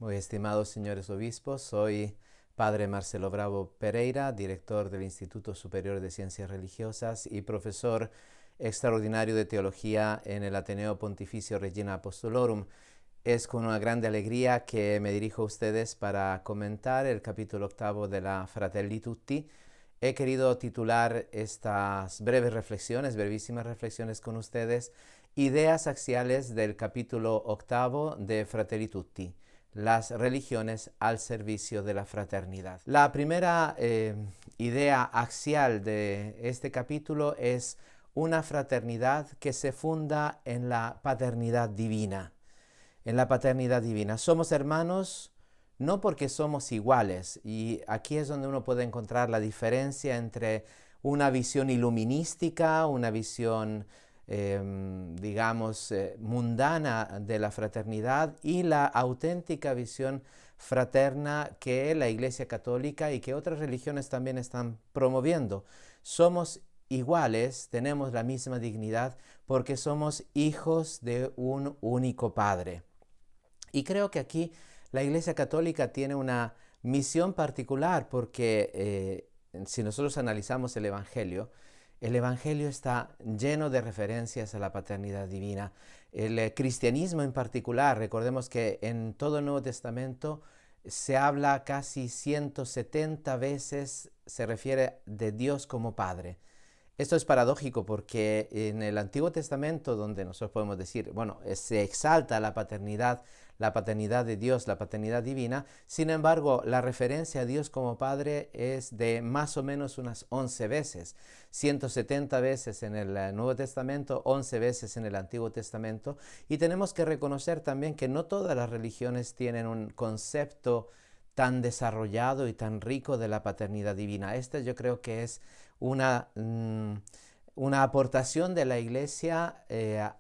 Muy estimados señores obispos, soy Padre Marcelo Bravo Pereira, director del Instituto Superior de Ciencias Religiosas y profesor extraordinario de Teología en el Ateneo Pontificio Regina Apostolorum. Es con una grande alegría que me dirijo a ustedes para comentar el capítulo 8 de la Fratelli Tutti. He querido titular estas brevísimas reflexiones con ustedes, Ideas axiales del capítulo 8 de Fratelli Tutti, las religiones al servicio de la fraternidad. La primera idea axial de este capítulo es una fraternidad que se funda en la paternidad divina. En la paternidad divina. Somos hermanos no porque somos iguales, y aquí es donde uno puede encontrar la diferencia entre una visión iluminística, una visión mundana de la fraternidad y la auténtica visión fraterna que la Iglesia Católica y que otras religiones también están promoviendo. Somos iguales, tenemos la misma dignidad porque somos hijos de un único Padre. Y creo que aquí la Iglesia Católica tiene una misión particular porque si nosotros analizamos el Evangelio está lleno de referencias a la paternidad divina. El cristianismo en particular, recordemos que en todo el Nuevo Testamento se habla casi 170 veces, se refiere de Dios como Padre. Esto es paradójico porque en el Antiguo Testamento, donde nosotros podemos decir, se exalta la paternidad de Dios, la paternidad divina, sin embargo, la referencia a Dios como Padre es de más o menos unas 11 veces, 170 veces en el Nuevo Testamento, 11 veces en el Antiguo Testamento, y tenemos que reconocer también que no todas las religiones tienen un concepto tan desarrollado y tan rico de la paternidad divina. Esta yo creo que es una aportación de la Iglesia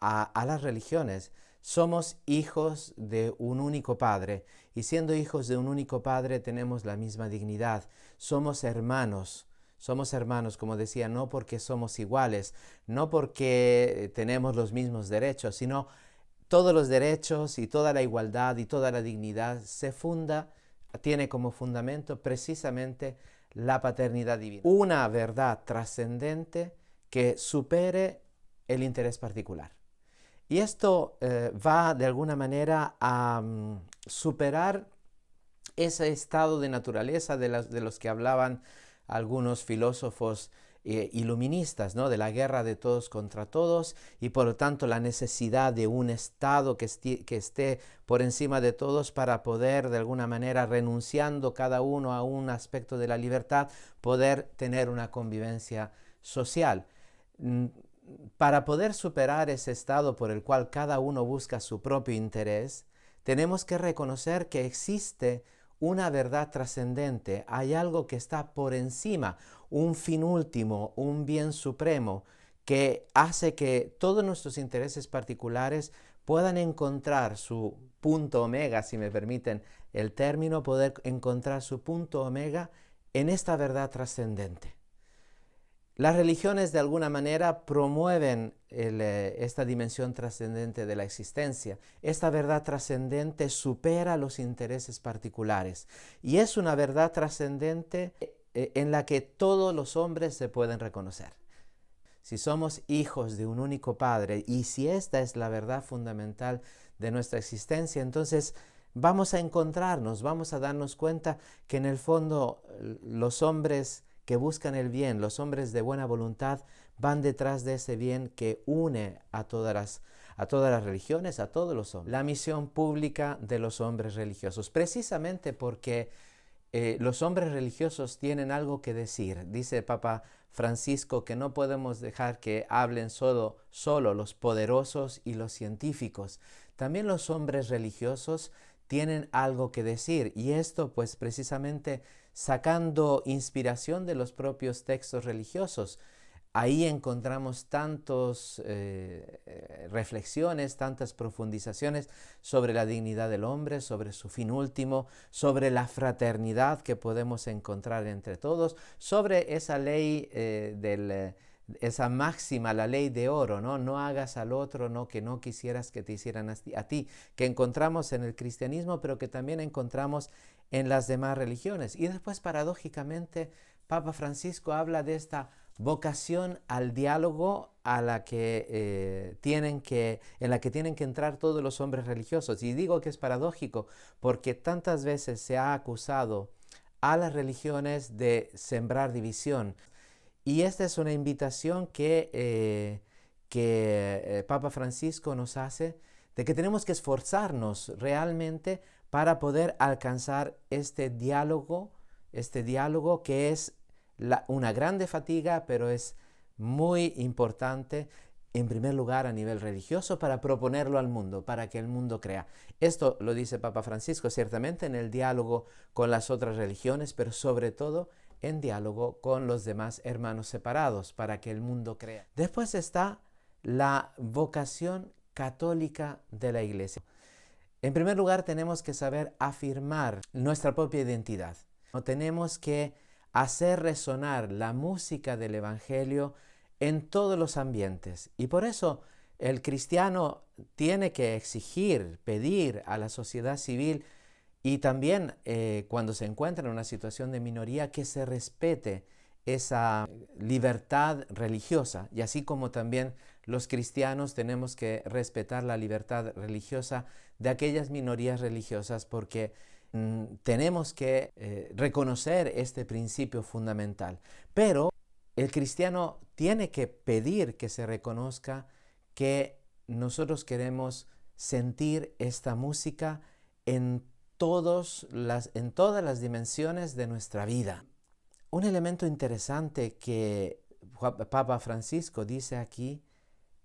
a las religiones. Somos hijos de un único Padre, y siendo hijos de un único Padre tenemos la misma dignidad. Somos hermanos, como decía, no porque somos iguales, no porque tenemos los mismos derechos, sino todos los derechos y toda la igualdad y toda la dignidad tiene como fundamento precisamente la paternidad divina. Una verdad trascendente que supere el interés particular. Y esto va de alguna manera a superar ese estado de naturaleza de los que hablaban algunos filósofos iluministas, ¿no? De la guerra de todos contra todos, y por lo tanto la necesidad de un Estado que esté por encima de todos para poder, de alguna manera, renunciando cada uno a un aspecto de la libertad, poder tener una convivencia social. Para poder superar ese estado por el cual cada uno busca su propio interés, tenemos que reconocer que existe una verdad trascendente, hay algo que está por encima, un fin último, un bien supremo, que hace que todos nuestros intereses particulares puedan encontrar su punto omega, si me permiten el término, poder encontrar su punto omega en esta verdad trascendente. Las religiones de alguna manera promueven esta dimensión trascendente de la existencia. Esta verdad trascendente supera los intereses particulares y es una verdad trascendente en la que todos los hombres se pueden reconocer. Si somos hijos de un único Padre y si esta es la verdad fundamental de nuestra existencia, entonces vamos a encontrarnos, vamos a darnos cuenta que en el fondo los hombres que buscan el bien, los hombres de buena voluntad, van detrás de ese bien que une a todas las religiones, a todos los hombres. La misión pública de los hombres religiosos, precisamente porque los hombres religiosos tienen algo que decir. Dice Papa Francisco que no podemos dejar que hablen solo los poderosos y los científicos. También los hombres religiosos tienen algo que decir, y esto pues precisamente sacando inspiración de los propios textos religiosos. Ahí encontramos tantas reflexiones, tantas profundizaciones sobre la dignidad del hombre, sobre su fin último, sobre la fraternidad que podemos encontrar entre todos, sobre esa ley esa máxima, la ley de oro, ¿no? No hagas al otro no que no quisieras que te hicieran a ti, que encontramos en el cristianismo, pero que también encontramos en las demás religiones. Y después, paradójicamente, Papa Francisco habla de esta vocación al diálogo en la que tienen que entrar todos los hombres religiosos. Y digo que es paradójico porque tantas veces se ha acusado a las religiones de sembrar división. Y esta es una invitación que Papa Francisco nos hace, de que tenemos que esforzarnos realmente para poder alcanzar este diálogo que es una grande fatiga, pero es muy importante, en primer lugar a nivel religioso, para proponerlo al mundo, para que el mundo crea. Esto lo dice Papa Francisco ciertamente en el diálogo con las otras religiones, pero sobre todo en diálogo con los demás hermanos separados, para que el mundo crea. Después está la vocación católica de la Iglesia. En primer lugar, tenemos que saber afirmar nuestra propia identidad. Tenemos que hacer resonar la música del Evangelio en todos los ambientes. Y por eso el cristiano tiene que exigir, pedir a la sociedad civil y también cuando se encuentra en una situación de minoría, que se respete esa libertad religiosa. Y así como también los cristianos tenemos que respetar la libertad religiosa de aquellas minorías religiosas, porque tenemos que reconocer este principio fundamental. Pero el cristiano tiene que pedir que se reconozca que nosotros queremos sentir esta música en todas las dimensiones de nuestra vida. Un elemento interesante que Papa Francisco dice aquí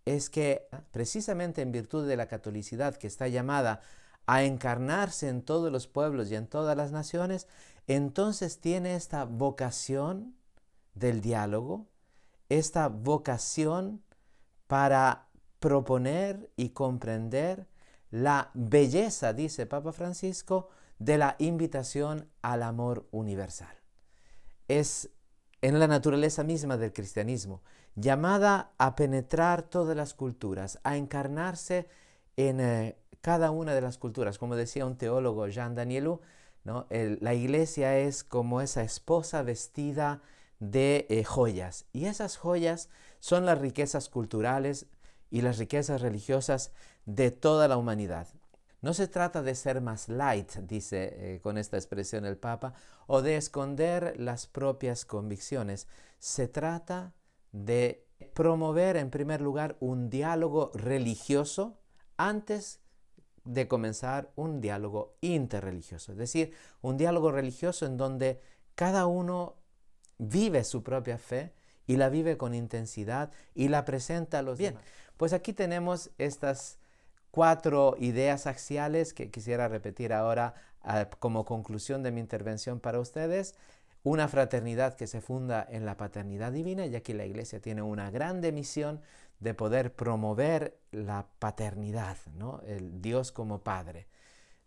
es que precisamente en virtud de la catolicidad, que está llamada a encarnarse en todos los pueblos y en todas las naciones, entonces tiene esta vocación del diálogo, esta vocación para proponer y comprender la belleza, dice Papa Francisco, de la invitación al amor universal. Es en la naturaleza misma del cristianismo, llamada a penetrar todas las culturas, a encarnarse en cada una de las culturas. Como decía un teólogo, Jean Danielou, ¿no? La iglesia es como esa esposa vestida de joyas, y esas joyas son las riquezas culturales y las riquezas religiosas de toda la humanidad. No se trata de ser más light, dice con esta expresión el Papa, o de esconder las propias convicciones. Se trata de promover en primer lugar un diálogo religioso antes de comenzar un diálogo interreligioso. Es decir, un diálogo religioso en donde cada uno vive su propia fe y la vive con intensidad y la presenta a los demás. Bien, pues aquí tenemos estas 4 ideas axiales que quisiera repetir ahora como conclusión de mi intervención para ustedes. Una fraternidad que se funda en la paternidad divina, y aquí la Iglesia tiene una grande misión de poder promover la paternidad, ¿no? El Dios como Padre.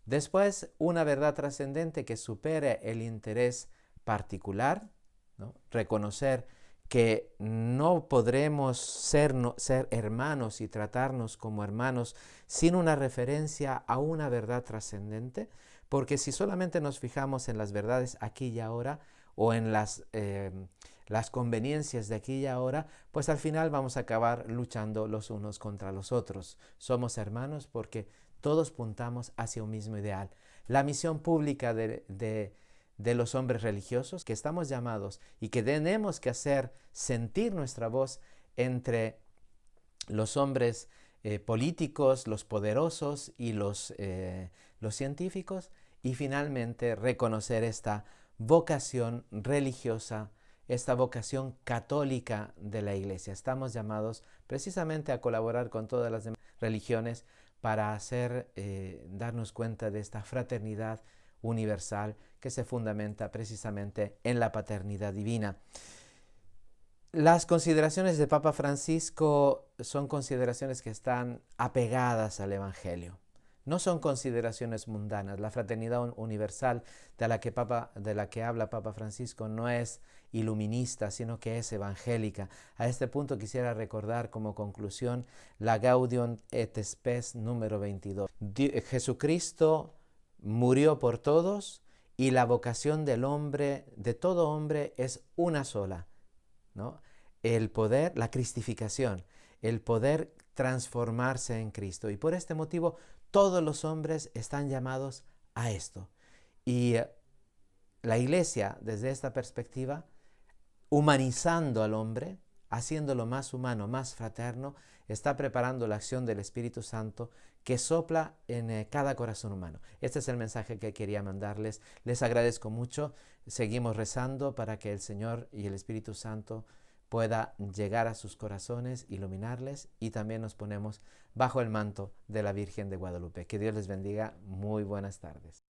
Después, una verdad trascendente que supere el interés particular, ¿no? Reconocer que no podremos ser hermanos y tratarnos como hermanos sin una referencia a una verdad trascendente, porque si solamente nos fijamos en las verdades aquí y ahora, o en las conveniencias de aquí y ahora, pues al final vamos a acabar luchando los unos contra los otros. Somos hermanos porque todos puntamos hacia un mismo ideal. La misión pública de los hombres religiosos, que estamos llamados y que tenemos que hacer sentir nuestra voz entre los hombres políticos, los poderosos y los científicos, y finalmente reconocer esta vocación religiosa, esta vocación católica de la Iglesia. Estamos llamados precisamente a colaborar con todas las demás religiones para darnos cuenta de esta fraternidad universal que se fundamenta precisamente en la paternidad divina. Las consideraciones de Papa Francisco son consideraciones que están apegadas al Evangelio. No son consideraciones mundanas. La fraternidad universal de la que habla Papa Francisco no es iluminista, sino que es evangélica. A este punto quisiera recordar como conclusión la Gaudium et Spes número 22. Jesucristo murió por todos y la vocación del hombre, de todo hombre, es una sola, ¿no? El poder, la cristificación, el poder transformarse en Cristo. Y por este motivo todos los hombres están llamados a esto. Y la Iglesia, desde esta perspectiva, humanizando al hombre, haciéndolo más humano, más fraterno, está preparando la acción del Espíritu Santo que sopla en cada corazón humano. Este es el mensaje que quería mandarles. Les agradezco mucho. Seguimos rezando para que el Señor y el Espíritu Santo pueda llegar a sus corazones, iluminarles, y también nos ponemos bajo el manto de la Virgen de Guadalupe. Que Dios les bendiga. Muy buenas tardes.